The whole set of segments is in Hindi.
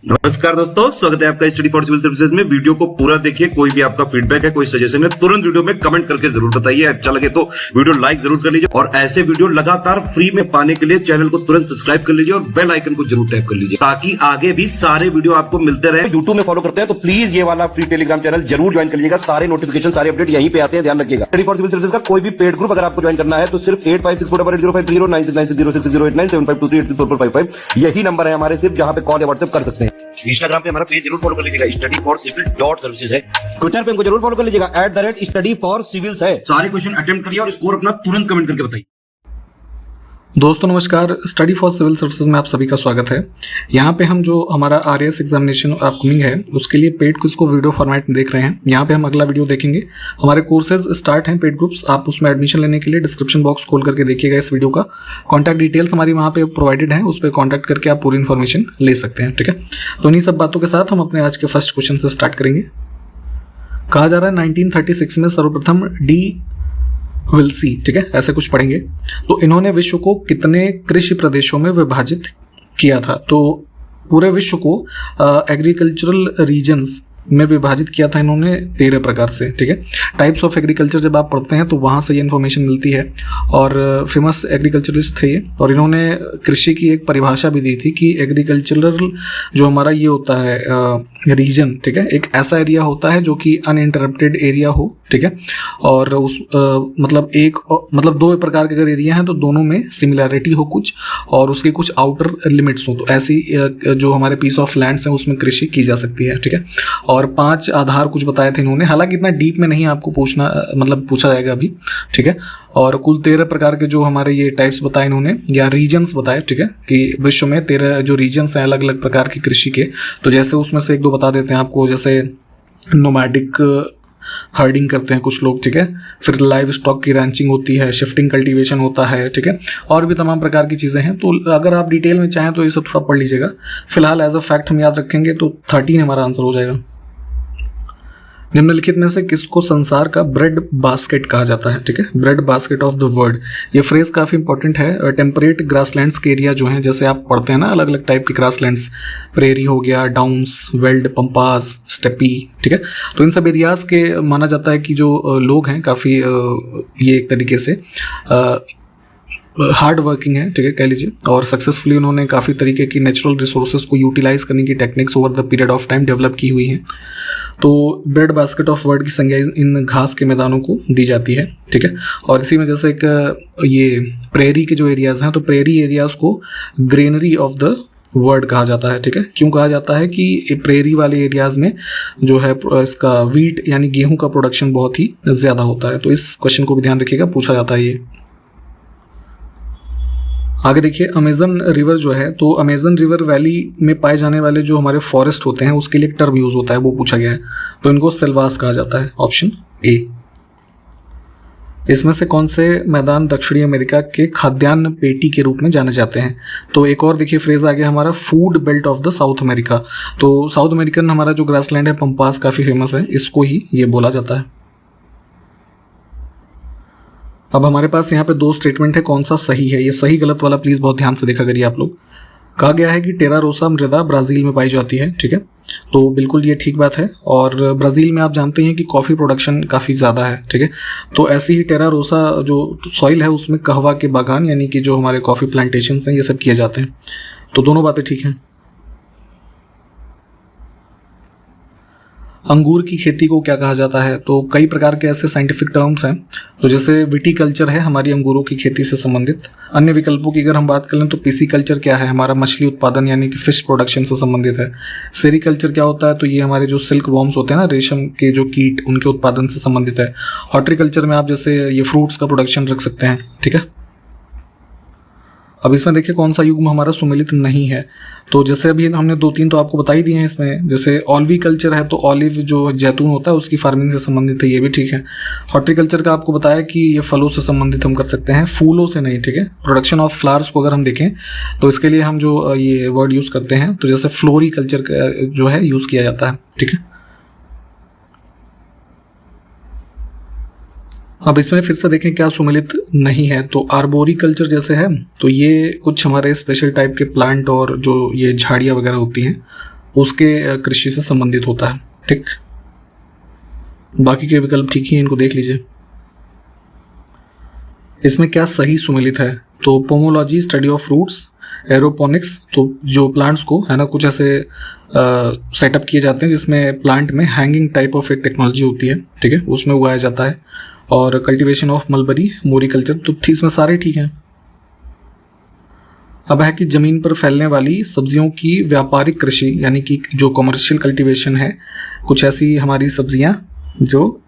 नमस्कार दोस्तों, स्वागत है आपका स्टडी फॉर सिविल सर्विसेज में। वीडियो को पूरा देखिए। कोई भी आपका फीडबैक है, कोई सजेशन है, तुरंत वीडियो में कमेंट करके जरूर बताइए। अच्छा लगे तो वीडियो लाइक जरूर कर लीजिए और ऐसे वीडियो लगातार फ्री में पाने के लिए चैनल को तुरंत सब्सक्राइब कर लीजिए और बेल आइकन को जरूर टैप कर लीजिए ताकि आगे भी सारे वीडियो आपको मिलते रहे। यूट्यूब में फॉलो करते हैं तो प्लीज ये वाला फ्री टेलीग्राम चैनल जरूर ज्वाइन कर लीजिएगा। सारे नोटिफिकेशन, सारे अपडेट यहीं पे आते हैं, ध्यान रखिएगा। स्टडी फॉर सिविल सर्विसेज का कोई भी पेड ग्रुप अगर आपको ज्वाइन करना है तो सिर्फ 856480560660897523864455 यही नंबर है हमारे, सिर्फ जहां पे कॉल या व्हाट्सएप कर सकते हैं। इंस्टाग्राम पे हमारा पेज जरूर फॉलो कर लीजिएगा, studyforcivil.services है। ट्विटर पे हमको जरूर फॉलो कर लीजिएगा, @studyforcivils है। सारे क्वेश्चन अटेम्प्ट करिए और स्कोर अपना तुरंत कमेंट करके बताइए। दोस्तों नमस्कार, स्टडी फॉर सिविल सर्विसेज में आप सभी का स्वागत है। यहाँ पे हम जो हमारा आरएएस एग्जामिनेशन अपकमिंग है उसके लिए पेड क्विज को वीडियो फॉर्मेट में देख रहे हैं। यहाँ पे हम अगला वीडियो देखेंगे। हमारे कोर्सेज स्टार्ट हैं, पेड ग्रुप्स, आप उसमें एडमिशन लेने के लिए डिस्क्रिप्शन बॉक्स खोल करके देखिएगा इस वीडियो का। कॉन्टैक्ट डिटेल्स हमारी वहाँ पे प्रोवाइडेड है, उस पर कॉन्टैक्ट करके आप पूरी इन्फॉर्मेशन ले सकते हैं। ठीक है, तो इन्हीं सब बातों के साथ हम अपने आज के फर्स्ट क्वेश्चन से स्टार्ट करेंगे। कहा जा रहा है 1936 में सर्वप्रथम डी विल्सी, ठीक है, ऐसे कुछ पढ़ेंगे। तो इन्होंने विश्व को कितने कृषि प्रदेशों में विभाजित किया था? तो पूरे विश्व को एग्रीकल्चरल रीजन्स में विभाजित किया था इन्होंने 13 प्रकार से। ठीक है, टाइप्स ऑफ एग्रीकल्चर जब आप पढ़ते हैं तो वहाँ से ये इन्फॉर्मेशन मिलती है और फेमस एग्रीकल्चरिस्ट थे ये। और इन्होंने कृषि की एक परिभाषा भी दी थी कि एग्रीकल्चरल जो हमारा ये होता है रीजन, ठीक है, एक ऐसा एरिया होता है जो कि अनइंटरप्टेड एरिया हो। ठीक है, और उस मतलब दो प्रकार के अगर एरिया हैं तो दोनों में सिमिलैरिटी हो कुछ और उसके कुछ आउटर लिमिट्स हो, तो ऐसी जो हमारे पीस ऑफ लैंड्स हैं उसमें कृषि की जा सकती है। ठीक है, और 5 आधार कुछ बताए थे इन्होंने, हालांकि इतना डीप में नहीं आपको पूछा जाएगा अभी। ठीक है, और कुल 13 प्रकार के जो हमारे ये टाइप्स बताए इन्होंने या रीजन्स बताए। ठीक है, कि विश्व में 13 जो रीजन्स हैं अलग अलग प्रकार की कृषि के। तो जैसे उसमें से एक दो बता देते हैं आपको, जैसे नोमैडिक हर्डिंग करते हैं कुछ लोग। ठीक है, फिर लाइव स्टॉक की रैंचिंग होती है, शिफ्टिंग कल्टीवेशन होता है। ठीक है, और भी तमाम प्रकार की चीज़ें हैं। तो अगर आप डिटेल में चाहें तो ये सब थोड़ा पढ़ लीजिएगा। फिलहाल एज अ फैक्ट हम याद रखेंगे तो 13 हमारा आंसर हो जाएगा। निम्नलिखित में से किसको संसार का ब्रेड बास्केट कहा जाता है? ठीक है, bread basket of the world, ये फ्रेज काफ़ी इंपॉर्टेंट है। टेम्परेट ग्रासलैंड्स के एरिया जो हैं, जैसे आप पढ़ते हैं ना अलग अलग टाइप के ग्रासलैंड्स, प्रेरी हो गया, डाउन्स, वेल्ड, पंपास, स्टेपी। ठीक है, तो इन सब एरियाज़ के माना जाता है कि जो लोग हैं काफ़ी ये एक तरीके से हार्ड वर्किंग है। ठीक है, कह लीजिए, और सक्सेसफुली उन्होंने काफ़ी तरीके की नेचुरल रिसोर्सेज को यूटिलाइज करने की techniques over the period of time develop की हुई हैं। तो ब्रेड बास्केट ऑफ वर्ल्ड की संज्ञा इन घास के मैदानों को दी जाती है। ठीक है, और इसी में जैसे एक ये प्रेरी के जो एरियाज़ हैं, तो प्रेरी एरियाज़ को ग्रेनरी ऑफ द वर्ल्ड कहा जाता है। ठीक है, क्यों कहा जाता है कि प्रेरी वाले एरियाज़ में जो है इसका वीट यानी गेहूं का प्रोडक्शन बहुत ही ज़्यादा होता है। तो इस क्वेश्चन को भी ध्यान रखिएगा, पूछा जाता है ये। आगे देखिए, अमेजन रिवर जो है, तो अमेजन रिवर वैली में पाए जाने वाले जो हमारे फॉरेस्ट होते हैं उसके लिए एक टर्म यूज होता है, वो पूछा गया है। तो इनको सेल्वास कहा जाता है, ऑप्शन ए। इसमें से कौन से मैदान दक्षिणी अमेरिका के खाद्यान्न पेटी के रूप में जाने जाते हैं? तो एक और देखिए फ्रेज आ गया हमारा, food belt of the south America. तो साउथ अमेरिकन हमारा जो ग्रासलैंड है पंपास काफ़ी फेमस है, इसको ही ये बोला जाता है। अब हमारे पास यहाँ पे 2 स्टेटमेंट है, कौन सा सही है? ये सही गलत वाला प्लीज़ बहुत ध्यान से देखा करिए आप लोग। कहा गया है कि टेरा रोसा मृदा ब्राज़ील में पाई जाती है। ठीक है, तो बिल्कुल ये ठीक बात है। और ब्राज़ील में आप जानते हैं कि कॉफ़ी प्रोडक्शन काफ़ी ज़्यादा है। ठीक है, तो ऐसी ही टेरा रोसा जो सॉइल है उसमें कहवा के बागान यानी कि जो हमारे कॉफ़ी प्लांटेशंस हैं ये सब किए जाते हैं। तो दोनों बातें ठीक हैं। अंगूर की खेती को क्या कहा जाता है? तो कई प्रकार के ऐसे साइंटिफिक टर्म्स हैं। तो जैसे विटीकल्चर है हमारी अंगूरों की खेती से संबंधित। अन्य विकल्पों की अगर हम बात करें तो पिसीकल्चर क्या है, हमारा मछली उत्पादन यानी कि फिश प्रोडक्शन से संबंधित है। सेरिकल्चर क्या होता है? तो ये हमारे जो सिल्क वॉर्म्स होते हैं ना, रेशम के जो कीट, उनके उत्पादन से संबंधित है। हॉर्टिकल्चर में आप जैसे ये फ्रूट्स का प्रोडक्शन रख सकते हैं। ठीक है, अब इसमें देखिए कौन सा युग्म हमारा सुमेलित नहीं है। तो जैसे अभी हमने 2-3 तो आपको बता ही दिए हैं इसमें। जैसे ऑलिवी कल्चर है तो ऑलिव जो जैतून होता है उसकी फार्मिंग से संबंधित है, ये भी ठीक है। हॉर्टिकल्चर का आपको बताया कि ये फलों से संबंधित हम कर सकते हैं, फूलों से नहीं। ठीक है, प्रोडक्शन ऑफ फ्लावर्स को अगर हम देखें तो इसके लिए हम जो ये वर्ड यूज़ करते हैं तो जैसे फ्लोरिकल्चर जो है यूज़ किया जाता है। ठीक है, अब इसमें फिर से देखें क्या सुमेलित नहीं है। तो आर्बोरिकल्चर जैसे है तो ये कुछ हमारे स्पेशल टाइप के प्लांट और जो ये झाड़ियाँ वगैरह होती हैं उसके कृषि से संबंधित होता है। ठीक, बाकी के विकल्प ठीक ही हैं, इनको देख लीजिए। इसमें क्या सही सुमेलित है? तो pomology study of fruits, aeroponics तो जो प्लांट्स को है ना कुछ ऐसे सेटअप किए जाते हैं जिसमें प्लांट में हैंगिंग टाइप ऑफ एक टेक्नोलॉजी होती है, ठीक है, उसमें उगाया जाता है। और कल्टीवेशन ऑफ मलबरी, मोरिकल्चर, तो इसमें सारे ठीक हैं। अब है कि जमीन पर फैलने वाली सब्जियों की व्यापारिक कृषि यानी कि जो कमर्शियल कल्टीवेशन है, कुछ ऐसी हमारी सब्जियां जो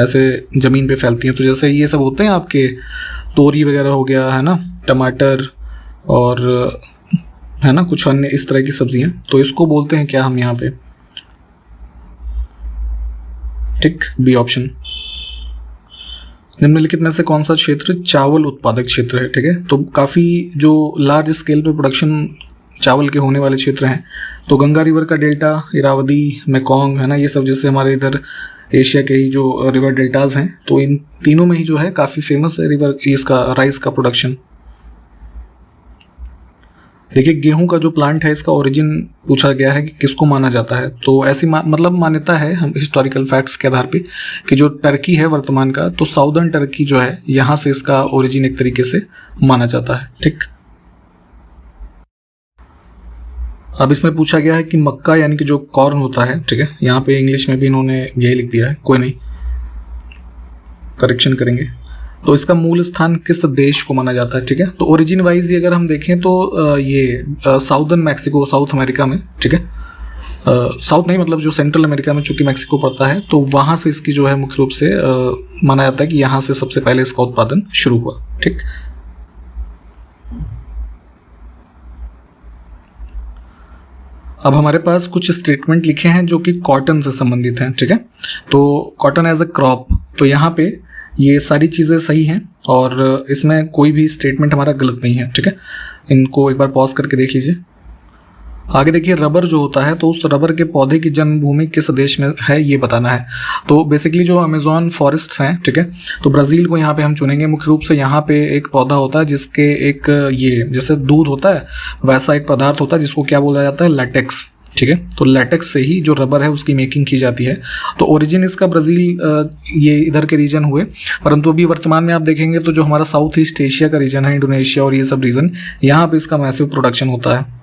ऐसे जमीन पे फैलती हैं, तो जैसे ये सब होते हैं आपके तोरी वगैरह हो गया है ना, टमाटर और है ना कुछ अन्य इस तरह की सब्जियां, तो इसको बोलते हैं क्या हम यहाँ पे? ठीक, बी ऑप्शन। निम्नलिखित में से कौन सा क्षेत्र चावल उत्पादक क्षेत्र है? ठीक है, तो काफ़ी जो लार्ज स्केल पे प्रोडक्शन चावल के होने वाले क्षेत्र हैं, तो गंगा रिवर का डेल्टा, इरावदी, मेकोंग है ना, ये सब जैसे हमारे इधर एशिया के ही जो रिवर डेल्टाज हैं, तो इन तीनों में ही जो है काफ़ी फेमस है रिवर इसका राइस का प्रोडक्शन। देखिए, गेहूं का जो प्लांट है इसका ओरिजिन पूछा गया है कि किसको माना जाता है, तो ऐसी मतलब मान्यता है हम हिस्टोरिकल फैक्ट्स के आधार पे कि जो टर्की है वर्तमान का, तो साउदर्न टर्की जो है यहाँ से इसका ओरिजिन एक तरीके से माना जाता है। ठीक, अब इसमें पूछा गया है कि मक्का यानी कि जो कॉर्न होता है, ठीक है, यहाँ पे इंग्लिश में भी इन्होंने यही लिख दिया है, कोई नहीं, करेक्शन करेंगे। तो इसका मूल स्थान किस देश को माना जाता है? ठीक है, तो ओरिजिन वाइज अगर हम देखें तो ये साउदर्न मैक्सिको, साउथ अमेरिका में, ठीक है, साउथ नहीं मतलब जो सेंट्रल अमेरिका में चूंकि मैक्सिको पड़ता है, तो वहाँ से इसकी जो है मुख्य रूप से माना जाता है कि यहाँ से सबसे पहले इसका उत्पादन शुरू हुआ। ठीक, अब हमारे पास कुछ स्टेटमेंट लिखे हैं जो कि कॉटन से संबंधित हैं। ठीक है, तो कॉटन एज अ क्रॉप, तो यहाँ पे ये सारी चीज़ें सही हैं और इसमें कोई भी स्टेटमेंट हमारा गलत नहीं है। ठीक है, इनको एक बार पॉज करके देख लीजिए। आगे देखिए, रबर जो होता है, तो उस रबर के पौधे की जन्मभूमि किस देश में है ये बताना है। तो बेसिकली जो अमेजॉन फॉरेस्ट हैं, ठीक है, तो ब्राज़ील को यहाँ पे हम चुनेंगे। मुख्य रूप से यहाँ पे एक पौधा होता है जिसके एक ये जैसे दूध होता है वैसा एक पदार्थ होता है जिसको क्या बोला जाता है? लैटेक्स। ठीक है, तो लैटेक्स से ही जो रबर है उसकी मेकिंग की जाती है। तो ओरिजिन इसका ब्राज़ील ये इधर के रीजन हुए, परंतु अभी वर्तमान में आप देखेंगे तो जो हमारा साउथ ईस्ट एशिया का रीजन है, इंडोनेशिया और ये सब रीजन, यहाँ पे इसका मैसिव प्रोडक्शन होता है।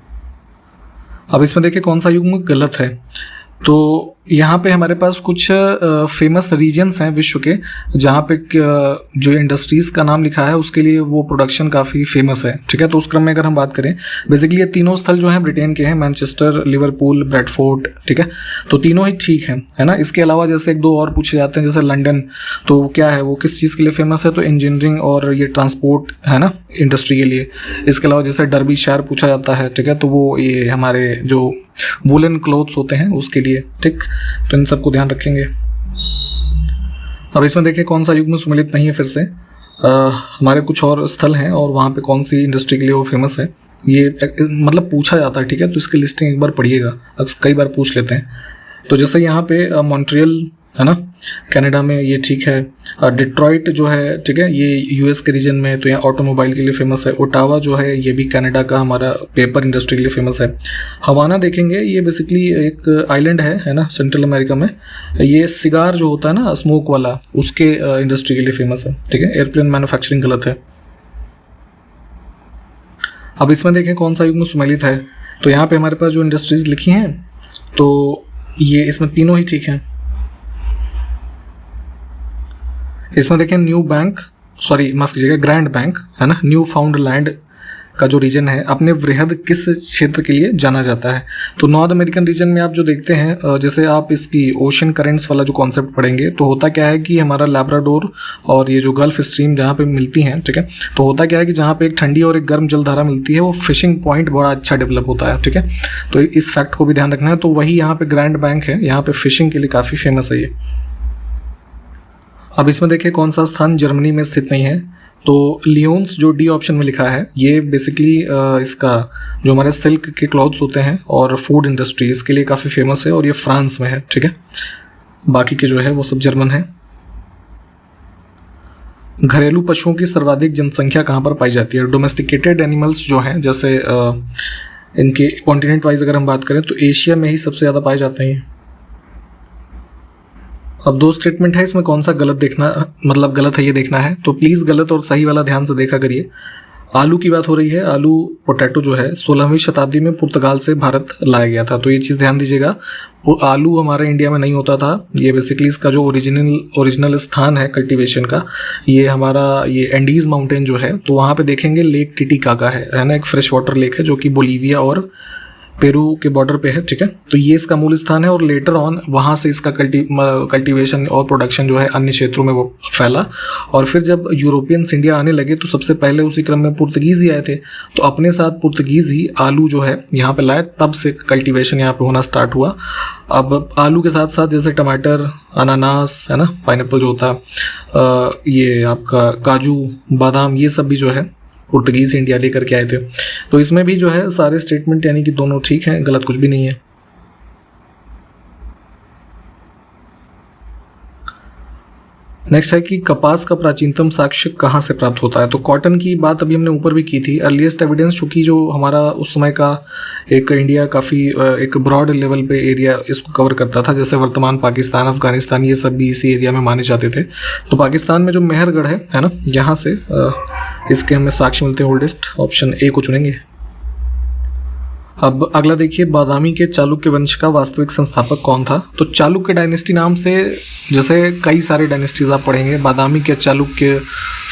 अब इसमें देखिए कौन सा युग्म गलत है। तो यहाँ पे हमारे पास कुछ फेमस रीजन्स हैं विश्व के जहाँ पे जो इंडस्ट्रीज़ का नाम लिखा है उसके लिए वो प्रोडक्शन काफ़ी फेमस है। ठीक है, तो उस क्रम में अगर हम बात करें, बेसिकली ये तीनों स्थल जो हैं ब्रिटेन के हैं, मैनचेस्टर, लिवरपूल, ब्रैडफोर्ड। ठीक है, तो तीनों ही ठीक हैं, है ना। इसके अलावा जैसे एक दो और पूछे जाते हैं, जैसे लंदन, तो क्या है वो किस चीज़ के लिए फेमस है? तो इंजीनियरिंग और ये ट्रांसपोर्ट है ना, इंडस्ट्री के लिए। इसके अलावा जैसे डर्बी शहर पूछा जाता है, ठीक है, तो वो ये हमारे जो वुलन क्लोथ्स होते हैं उसके लिए। ठीक, तो इन सबको ध्यान रखेंगे। अब इसमें देखिए कौन सा युग्म सुमेलित नहीं है। फिर से हमारे कुछ और स्थल हैं और वहाँ पे कौन सी इंडस्ट्री के लिए वो फेमस है ये मतलब पूछा जाता है। ठीक है, तो इसकी लिस्टिंग एक बार पढ़िएगा, कई बार पूछ लेते हैं। तो जैसे यहाँ पे मॉन्ट्रियल है ना, कनाडा में, ये ठीक है। डिट्रॉइट जो है, ठीक है, ये यूएस के रीजन में, तो यहाँ ऑटोमोबाइल के लिए फेमस है। ओटावा जो है ये भी कनाडा का हमारा पेपर इंडस्ट्री के लिए फेमस है। हवाना देखेंगे, ये बेसिकली एक आइलैंड है ना, सेंट्रल अमेरिका में। ये सिगार जो होता है ना, स्मोक वाला, उसके इंडस्ट्री के लिए फेमस है। ठीक है, एयरप्लेन मैन्युफैक्चरिंग गलत है। अब इसमें देखें कौन सा युग्म सुमेलित है। तो यहाँ पे हमारे पास जो इंडस्ट्रीज लिखी हैं, तो ये इसमें तीनों ही ठीक हैं। इसमें देखें न्यू बैंक, सॉरी माफ कीजिएगा, ग्रैंड बैंक है ना, न्यू फाउंडलैंड का जो रीजन है अपने वृहद किस क्षेत्र के लिए जाना जाता है? तो नॉर्थ अमेरिकन रीजन में आप जो देखते हैं, जैसे आप इसकी ओशन करेंट्स वाला जो कॉन्सेप्ट पढ़ेंगे, तो होता क्या है कि हमारा लैब्राडोर और ये जो गल्फ स्ट्रीम जहाँ पे मिलती हैं, ठीक है, तो होता क्या है कि जहाँ पे एक ठंडी और एक गर्म जलधारा मिलती है, वो फिशिंग पॉइंट बड़ा अच्छा डेवलप होता है। ठीक है, तो इस फैक्ट को भी ध्यान रखना है। तो वही यहाँ पे ग्रैंड बैंक है, यहाँ पे फिशिंग के लिए काफ़ी फेमस है ये। अब इसमें देखिए कौन सा स्थान जर्मनी में स्थित नहीं है। तो लियोन्स जो डी ऑप्शन में लिखा है, ये बेसिकली इसका जो हमारे सिल्क के क्लॉथ्स होते हैं और फूड इंडस्ट्री, इसके लिए काफ़ी फेमस है और ये फ्रांस में है। ठीक है, बाकी के जो है वो सब जर्मन है। घरेलू पशुओं की सर्वाधिक जनसंख्या कहाँ पर पाई जाती है? डोमेस्टिकेटेड एनिमल्स जो हैं, जैसे इनके कॉन्टिनेंट वाइज अगर हम बात करें तो एशिया में ही सबसे ज़्यादा पाए जाते हैं। अब 2 स्टेटमेंट है, इसमें कौन सा गलत देखना, मतलब गलत है ये देखना है, तो प्लीज़ गलत और सही वाला ध्यान से देखा करिए। आलू की बात हो रही है। आलू पोटैटो जो है 16वीं शताब्दी में पुर्तगाल से भारत लाया गया था, तो ये चीज़ ध्यान दीजिएगा। वो आलू हमारे इंडिया में नहीं होता था। ये बेसिकली इसका जो ओरिजिनल स्थान है कल्टीवेशन का, ये हमारा ये एंडीज़ माउंटेन जो है, तो वहाँ पे देखेंगे लेक टिटिकाका है ना, एक फ्रेश वाटर लेक है जो कि बोलीविया और पेरू के बॉर्डर पे है, ठीक है। तो ये इसका मूल स्थान है और लेटर ऑन वहाँ से इसका कल्टीवेशन और प्रोडक्शन जो है अन्य क्षेत्रों में वो फैला। और फिर जब यूरोपियंस इंडिया आने लगे तो सबसे पहले उसी क्रम में पुर्तगीज़ ही आए थे, तो अपने साथ पुर्तगीज़ ही आलू जो है यहाँ पे लाए, तब से कल्टीवेशन यहाँ पे होना स्टार्ट हुआ। अब आलू के साथ साथ जैसे टमाटर, अनानास है ना, पाइनएप्पल जो होता है, ये आपका काजू, बादाम, ये सब भी जो है पुर्तगीज़ इंडिया लेकर के आए थे। तो इसमें भी जो है सारे स्टेटमेंट यानी कि दोनों ठीक हैं, गलत कुछ भी नहीं है। नेक्स्ट है कि कपास का प्राचीनतम साक्ष्य कहाँ से प्राप्त होता है। तो कॉटन की बात अभी हमने ऊपर भी की थी। अर्लीस्ट एविडेंस, चूँकि जो हमारा उस समय का एक इंडिया काफ़ी एक ब्रॉड लेवल पे एरिया इसको कवर करता था, जैसे वर्तमान पाकिस्तान, अफगानिस्तान, ये सब भी इसी एरिया में माने जाते थे। तो पाकिस्तान में जो मेहरगढ़ है ना, यहाँ से इसके हमें साक्ष्य मिलते हैं ओल्डेस्ट। ऑप्शन ए को चुनेंगे। अब अगला देखिए, बादामी के चालुक्य वंश का वास्तविक संस्थापक कौन था। तो चालुक्य डायनेस्टी नाम से जैसे कई सारे डायनेस्टीज आप पढ़ेंगे, बादामी के चालुक्य,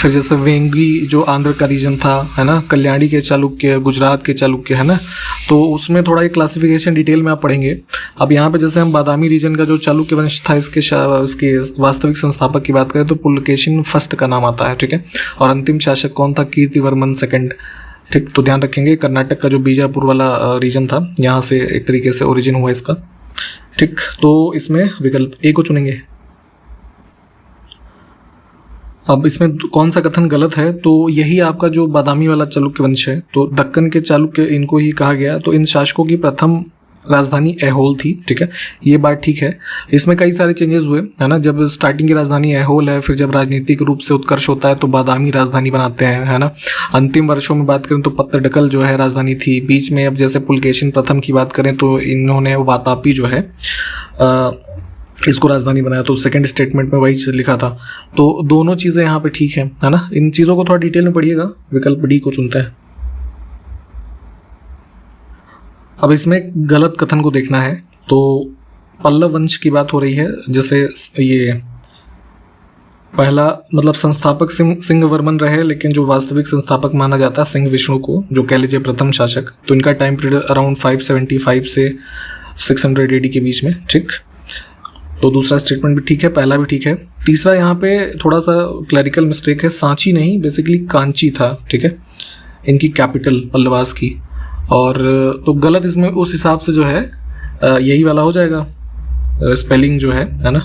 फिर जैसे वेंगी जो आंध्र का रीजन था है ना, कल्याणी के चालुक्य, गुजरात के चालुक्य है ना, तो उसमें थोड़ा एक क्लासिफिकेशन डिटेल में आप पढ़ेंगे। अब यहाँ पे जैसे हम बादामी रीजन का जो चालुक्य वंश था, इसके वास्तविक संस्थापक की बात करें तो पुलकेशिन फर्स्ट का नाम आता है, ठीक है। और अंतिम शासक कौन था, कीर्तिवर्मन सेकंड, ठीक। तो ध्यान रखेंगे कर्नाटक का जो बीजापुर वाला रीजन था, यहाँ से एक तरीके से ओरिजिन हुआ इसका, ठीक। तो इसमें विकल्प ए को चुनेंगे। अब इसमें कौन सा कथन गलत है, तो यही आपका जो बादामी वाला चालुक्य वंश है, तो दक्कन के चालुक्य इनको ही कहा गया। तो इन शासकों की प्रथम राजधानी ऐहोल थी, ठीक है, ये बात ठीक है। इसमें कई सारे चेंजेस हुए है ना, जब स्टार्टिंग की राजधानी ऐहोल है, फिर जब राजनीतिक रूप से उत्कर्ष होता है तो बादामी राजधानी बनाते हैं, है ना। अंतिम वर्षों में बात करें तो पत्तडकल जो है राजधानी थी। बीच में अब जैसे पुलकेशिन प्रथम की बात करें तो इन्होंने वातापी जो है इसको राजधानी बनाया, तो सेकंड स्टेटमेंट में वही चीज़ लिखा था। तो दोनों चीज़ें यहाँ पे ठीक है ना। इन चीज़ों को थोड़ा डिटेल में पढ़िएगा। विकल्प डी को चुनते हैं। अब इसमें गलत कथन को देखना है। तो पल्लव वंश की बात हो रही है, जैसे ये पहला मतलब संस्थापक सिंहवर्मन रहे, लेकिन जो वास्तविक संस्थापक माना जाता है सिंह विष्णु को, जो कह लीजिए प्रथम शासक। तो इनका टाइम पीरियड अराउंड 575 से 600 AD के बीच में, ठीक। तो दूसरा स्टेटमेंट भी ठीक है, पहला भी ठीक है। तीसरा यहाँ पे थोड़ा सा क्लरिकल मिस्टेक है, सांची नहीं बेसिकली कांची था, ठीक है, इनकी कैपिटल पल्लवास की। और तो गलत इसमें उस हिसाब से जो है यही वाला हो जाएगा, स्पेलिंग जो है ना।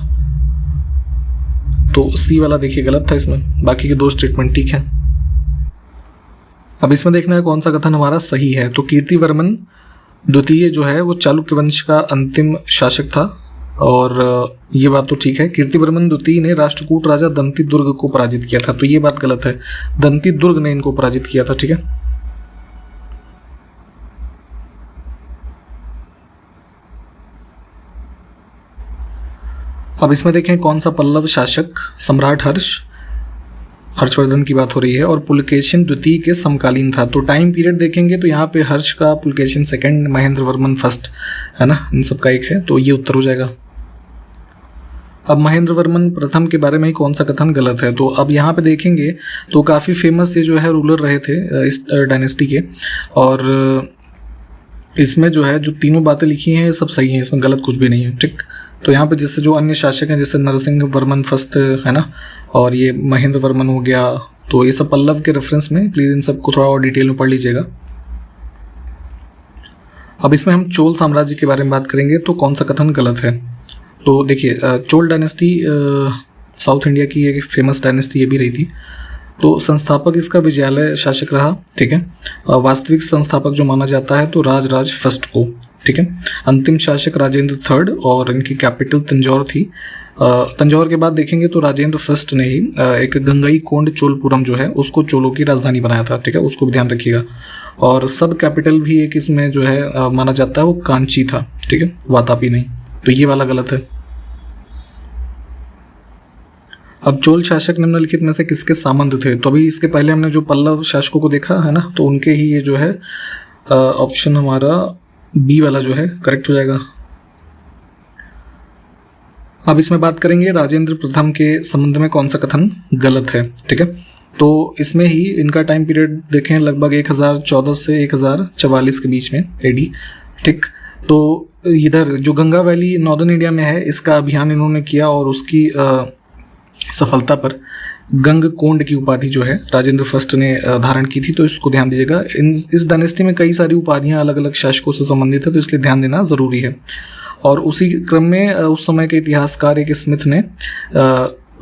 तो सी वाला देखिए गलत था इसमें, बाकी के 2 स्टेटमेंट ठीक है। अब इसमें देखना है कौन सा कथन हमारा सही है। तो कीर्तिवर्मन द्वितीय जो है वो चालुक्य वंश का अंतिम शासक था, और ये बात तो ठीक है। कीर्तिवर्मन द्वितीय ने राष्ट्रकूट राजा दंती दुर्ग को पराजित किया था, तो ये बात गलत है। दंती दुर्ग ने इनको पराजित किया था, ठीक है। अब इसमें देखें कौन सा पल्लव शासक सम्राट हर्षवर्धन की बात हो रही है और पुलकेशिन द्वितीय के समकालीन था। तो टाइम पीरियड देखेंगे तो यहाँ पे हर्ष का, पुलकेशिन सेकंड, महेंद्र वर्मन फर्स्ट, है ना, इन सब का एक है, तो ये उत्तर हो जाएगा। अब महेंद्र वर्मन प्रथम के बारे में ही कौन सा कथन गलत है। तो अब यहाँ पे देखेंगे तो काफ़ी फेमस ये जो है रूलर रहे थे इस डायनेस्टी के, और इसमें जो है जो तीनों बातें लिखी हैं ये सब सही हैं, इसमें गलत कुछ भी नहीं है, ठीक। तो यहाँ पे जैसे जो अन्य शासक हैं जैसे नरसिंह वर्मन फर्स्ट है ना, और ये महेंद्र वर्मन हो गया, तो ये सब पल्लव के रेफरेंस में प्लीज़ इन सबको थोड़ा और डिटेल में पढ़ लीजिएगा। अब इसमें हम चोल साम्राज्य के बारे में बात करेंगे, तो कौन सा कथन गलत है। तो देखिए चोल डायनेस्टी साउथ इंडिया की एक फेमस डायनेस्टी ये भी रही थी। तो संस्थापक इसका विजयालय शासक रहा, ठीक है। वास्तविक संस्थापक जो माना जाता है तो राजराज फर्स्ट को, ठीक है। अंतिम शासक राजेंद्र थर्ड और इनकी कैपिटल तंजौर थी। तंजौर के बाद देखेंगे तो राजेंद्र फर्स्ट ने ही एक गंगई कोंड चोलपुरम जो है उसको चोलों की राजधानी बनाया था, ठीक है, उसको भी ध्यान रखिएगा। और सब कैपिटल भी एक इसमें जो है माना जाता है वो कांची था, ठीक है, वातापी नहीं, तो ये वाला गलत है। अब चोल शासक निम्नलिखित में से किसके सामंत थे? तो अभी इसके पहले हमने जो पल्लव शासकों को देखा है ना, तो उनके ही ये जो है ऑप्शन हमारा बी वाला जो है करेक्ट हो जाएगा। अब इसमें बात करेंगे राजेंद्र प्रथम के संबंध में कौन सा कथन गलत है, ठीक है। तो इसमें ही इनका टाइम पीरियड देखें लगभग 1014 से 1044 के बीच में एडी, ठीक। तो इधर जो गंगा वैली नॉर्दर्न इंडिया में है इसका अभियान इन्होंने किया और उसकी सफलता पर गंग कोंड की उपाधि जो है राजेंद्र फर्स्ट ने धारण की थी, तो इसको ध्यान दीजिएगा। इस डायनेस्टी में कई सारी उपाधियां अलग अलग शासकों से संबंधित है, तो इसलिए ध्यान देना ज़रूरी है। और उसी क्रम में उस समय के इतिहासकार एक स्मिथ ने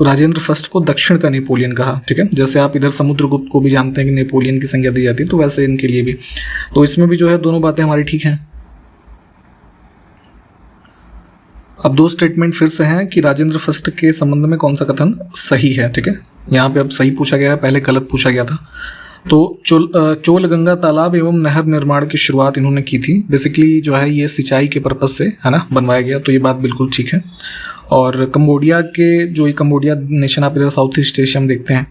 राजेंद्र फर्स्ट को दक्षिण का नेपोलियन कहा, ठीक है। जैसे आप इधर समुद्रगुप्त को भी जानते हैं कि नेपोलियन की संज्ञा दी जाती है, तो वैसे इनके लिए भी, तो इसमें भी जो है दोनों बातें हमारी ठीक हैं। अब दो स्टेटमेंट फिर से हैं कि राजेंद्र फर्स्ट के संबंध में कौन सा कथन सही है, ठीक है। यहाँ पे अब सही पूछा गया है, पहले गलत पूछा गया था। तो चोल गंगा तालाब एवं नहर निर्माण की शुरुआत इन्होंने की थी। बेसिकली जो है ये सिंचाई के पर्पज से है ना बनवाया गया, तो ये बात बिल्कुल ठीक है। और कंबोडिया के जो कंबोडिया नेशन आप इधर साउथ ईस्ट एशिया में देखते हैं,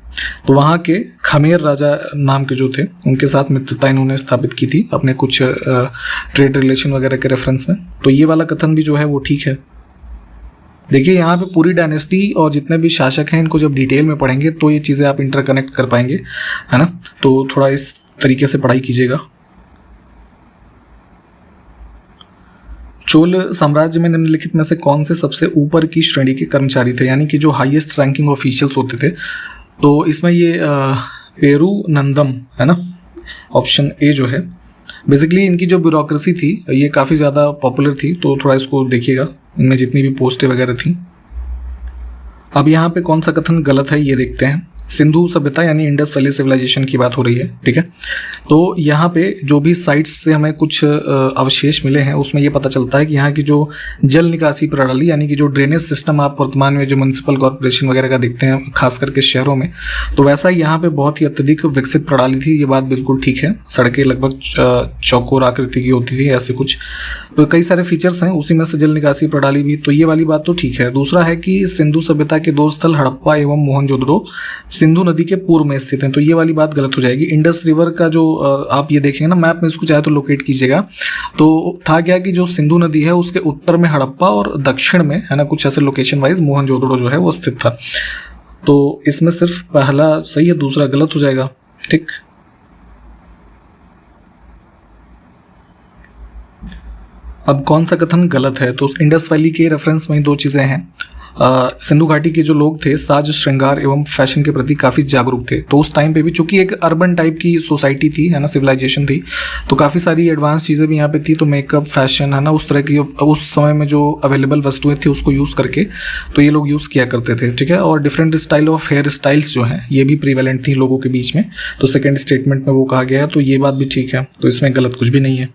तो वहाँ के खमेर राजा नाम के जो थे उनके साथ मित्रता इन्होंने स्थापित की थी अपने कुछ ट्रेड रिलेशन वगैरह के रेफरेंस में, तो ये वाला कथन भी जो है वो ठीक है। देखिए यहाँ पे पूरी डायनेस्टी और जितने भी शासक हैं इनको जब डिटेल में पढ़ेंगे तो ये चीज़ें आप इंटरकनेक्ट कर पाएंगे, है ना। तो थोड़ा इस तरीके से पढ़ाई कीजिएगा। चोल साम्राज्य में निम्नलिखित में से कौन से सबसे ऊपर की श्रेणी के कर्मचारी थे, यानी कि जो हाईएस्ट रैंकिंग ऑफिशियल्स होते थे? तो इसमें ये पेरू नंदम है ना, ऑप्शन ए जो है। बेसिकली इनकी जो ब्यूरोक्रेसी थी ये काफ़ी ज़्यादा पॉपुलर थी, तो थोड़ा इसको देखिएगा, इनमें जितनी भी पोस्टें वगैरह थी। अब यहाँ पे कौन सा कथन गलत है ये देखते हैं। सिंधु सभ्यता यानी इंडस वैली सिविलाइजेशन की बात हो रही है, ठीक है। तो यहाँ पे जो भी साइट्स से हमें कुछ अवशेष मिले हैं उसमें ये पता चलता है कि यहाँ की जो जल निकासी प्रणाली यानी कि जो ड्रेनेज सिस्टम आप वर्तमान में जो म्यूनिसिपल कॉर्पोरेशन वगैरह का देखते हैं खास करके शहरों में, तो वैसा ही यहाँ पे बहुत ही अत्यधिक विकसित प्रणाली थी, ये बात बिल्कुल ठीक है। सड़कें लगभग चौकोर आकृति की होती थी, ऐसे कुछ, तो कई सारे फीचर्स हैं, उसी में से जल निकासी प्रणाली भी, तो ये वाली बात तो ठीक है। दूसरा है कि सिंधु सभ्यता के दो स्थल हड़प्पा एवं मोहनजोदड़ो सिंधु नदी के पूर्व में स्थित हैं, तो ये वाली बात गलत हो जाएगी। इंडस रिवर का जो आप ये देखेंगे ना मैप में, इसको चाहे तो लोकेट कीजिएगा, तो था क्या कि जो सिंधु नदी है उसके उत्तर में हड़प्पा और दक्षिण में है ना कुछ ऐसे लोकेशन वाइज मोहनजोदड़ो जो है वो स्थित था। तो इसमें सिर्फ पहला सही है, दूसरा गलत हो जाएगा, ठीक। अब कौन सा कथन गलत है? तो इंडस वैली के रेफरेंस में दो चीज़ें हैं। सिंधु घाटी के जो लोग थे साज श्रृंगार एवं फैशन के प्रति काफ़ी जागरूक थे, तो उस टाइम पे भी चूंकि एक अर्बन टाइप की सोसाइटी थी है ना, सिविलाइजेशन थी, तो काफ़ी सारी एडवांस चीज़ें भी यहाँ पे थी। तो मेकअप फैशन है ना उस तरह की उस समय में जो अवेलेबल वस्तुएं थी उसको यूज़ करके तो ये लोग यूज़ किया करते थे, ठीक है। और different style of hair styles जो हैं ये भी प्रीवेलेंट थी लोगों के बीच में, तो सेकेंड स्टेटमेंट में वो कहा गया है, तो ये बात भी ठीक है, तो इसमें गलत कुछ भी नहीं है।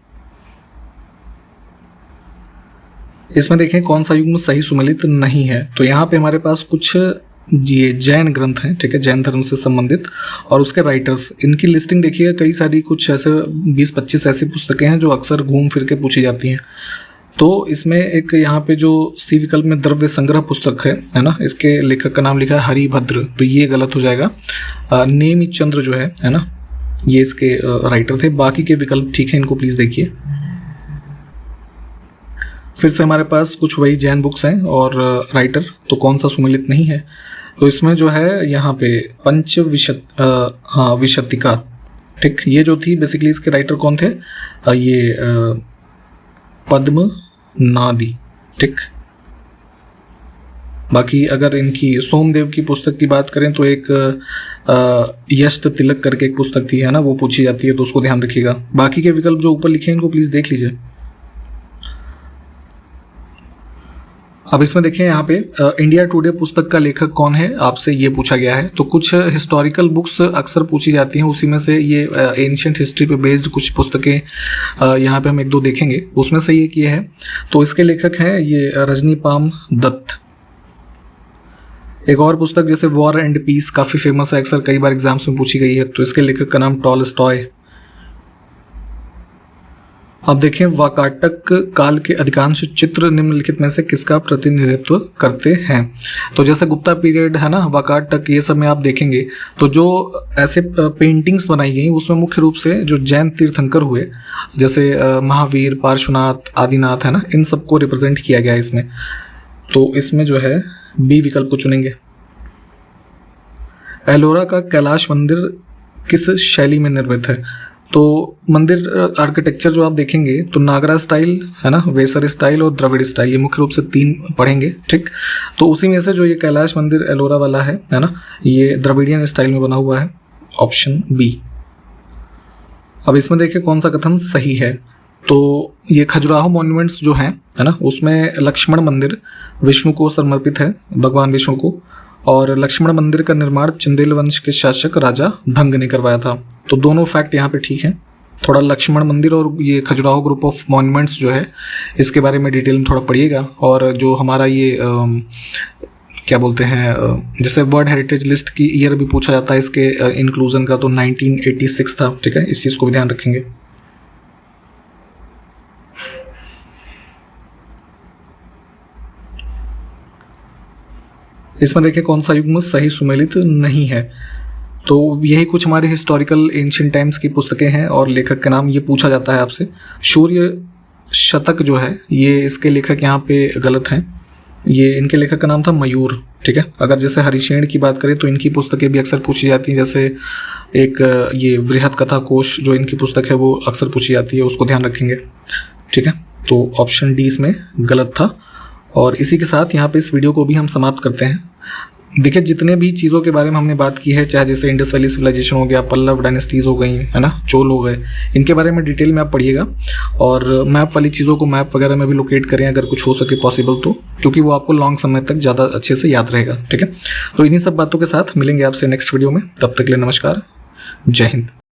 इसमें देखें कौन सा युग्म सही सुमेलित नहीं है, तो यहाँ पे हमारे पास कुछ ये जैन ग्रंथ हैं, ठीक है, जैन धर्म से संबंधित, और उसके राइटर्स, इनकी लिस्टिंग देखिएगा, कई सारी कुछ ऐसे 20-25 ऐसी पुस्तकें हैं जो अक्सर घूम फिर के पूछी जाती हैं। तो इसमें एक यहाँ पे जो सी विकल्प में द्रव्य संग्रह पुस्तक है ना, इसके लेखक का नाम लिखा है हरिभद्र, तो ये गलत हो जाएगा। नेमित चंद्र जो है ना, ये इसके राइटर थे। बाकी के विकल्प ठीक है, इनको प्लीज़ देखिए। फिर से हमारे पास कुछ वही जैन बुक्स हैं और राइटर, तो कौन सा सुमेलित नहीं है? तो इसमें जो है यहाँ पे विशतिका, ठीक, ये जो थी बेसिकली इसके राइटर कौन थे? ये पद्म नादी, ठीक। बाकी अगर इनकी सोमदेव की पुस्तक की बात करें तो एक यस्त तिलक करके एक पुस्तक थी है ना, वो पूछी जाती है, तो उसको ध्यान रखिएगा। बाकी के विकल्प जो ऊपर लिखे हैं इनको प्लीज़ देख लीजिए। अब इसमें देखें यहाँ पे इंडिया टुडे पुस्तक का लेखक कौन है, आपसे ये पूछा गया है। तो कुछ हिस्टोरिकल बुक्स अक्सर पूछी जाती हैं, उसी में से ये एंशिएंट हिस्ट्री पे बेस्ड कुछ पुस्तकें यहाँ पे हम एक दो देखेंगे, उसमें से ये किए हैं। तो इसके लेखक हैं ये रजनीपाम दत्त। एक और पुस्तक जैसे वॉर एंड पीस काफ़ी फेमस है, अक्सर कई बार एग्जाम्स में पूछी गई है, तो इसके लेखक का नाम टॉलस्टॉय। अब देखें वाकाटक काल के अधिकांश चित्र निम्नलिखित में से किसका प्रतिनिधित्व करते हैं। तो जैसे गुप्ता पीरियड है ना, वाकाटक, ये सब में आप देखेंगे तो जो ऐसे पेंटिंग्स बनाई गई उसमें मुख्य रूप से जो जैन तीर्थंकर हुए, जैसे महावीर, पार्श्वनाथ, आदिनाथ है ना, इन सबको रिप्रेजेंट किया गया है इसमें। तो इसमें जो है बी विकल्प को चुनेंगे। एलोरा का कैलाश मंदिर किस शैली में निर्मित है। तो मंदिर आर्किटेक्चर जो आप देखेंगे तो नागरा स्टाइल है ना, वेसर स्टाइल और द्रविड़ स्टाइल, ये मुख्य रूप से 3 पढ़ेंगे, ठीक। तो उसी में से जो ये कैलाश मंदिर एलोरा वाला है ना, ये द्रविडियन स्टाइल में बना हुआ है, ऑप्शन बी। अब इसमें देखिए कौन सा कथन सही है। तो ये खजुराहो मॉन्यूमेंट्स जो हैं है ना, उसमें लक्ष्मण मंदिर विष्णु को समर्पित है, भगवान विष्णु को, और लक्ष्मण मंदिर का निर्माण चंदेल वंश के शासक राजा भंग ने करवाया था। तो दोनों फैक्ट यहाँ पे ठीक हैं। थोड़ा लक्ष्मण मंदिर और ये खजुराहो ग्रुप ऑफ मॉन्यूमेंट्स जो है इसके बारे में डिटेल में थोड़ा पढ़िएगा। और जो हमारा ये क्या बोलते हैं, जैसे वर्ल्ड हेरिटेज लिस्ट की ईयर भी पूछा जाता है इसके इंक्लूजन का, तो 1986 था, ठीक है, इस चीज़ को भी ध्यान रखेंगे। इसमें देखिए कौन सा युग्म सही सुमेलित नहीं है। तो यही कुछ हमारे हिस्टोरिकल एंशिएंट टाइम्स की पुस्तकें हैं और लेखक का नाम ये पूछा जाता है आपसे। सूर्य शतक जो है ये इसके लेखक यहाँ पे गलत हैं, ये इनके लेखक का नाम था मयूर, ठीक है। अगर जैसे हरिशेन की बात करें तो इनकी पुस्तकें भी अक्सर पूछी जाती हैं, जैसे एक ये वृहत कथा कोश जो इनकी पुस्तक है वो अक्सर पूछी जाती है, उसको ध्यान रखेंगे, ठीक है। तो ऑप्शन डी इसमें गलत था। और इसी के साथ यहाँ पे इस वीडियो को भी हम समाप्त करते हैं। देखिए जितने भी चीज़ों के बारे में हमने बात की है, चाहे जैसे इंडस वैली सिविलाइजेशन हो गया, पल्लव डायनेस्टीज़ हो गई है ना, चोल हो गए, इनके बारे में डिटेल में आप पढ़िएगा। और मैप वाली चीज़ों को मैप वगैरह में भी लोकेट करें अगर कुछ हो सके पॉसिबल तो, क्योंकि वो आपको लॉन्ग समय तक ज़्यादा अच्छे से याद रहेगा, ठीक है। तो इन्हीं सब बातों के साथ मिलेंगे आपसे नेक्स्ट वीडियो में, तब तक के लिए नमस्कार, जय हिंद।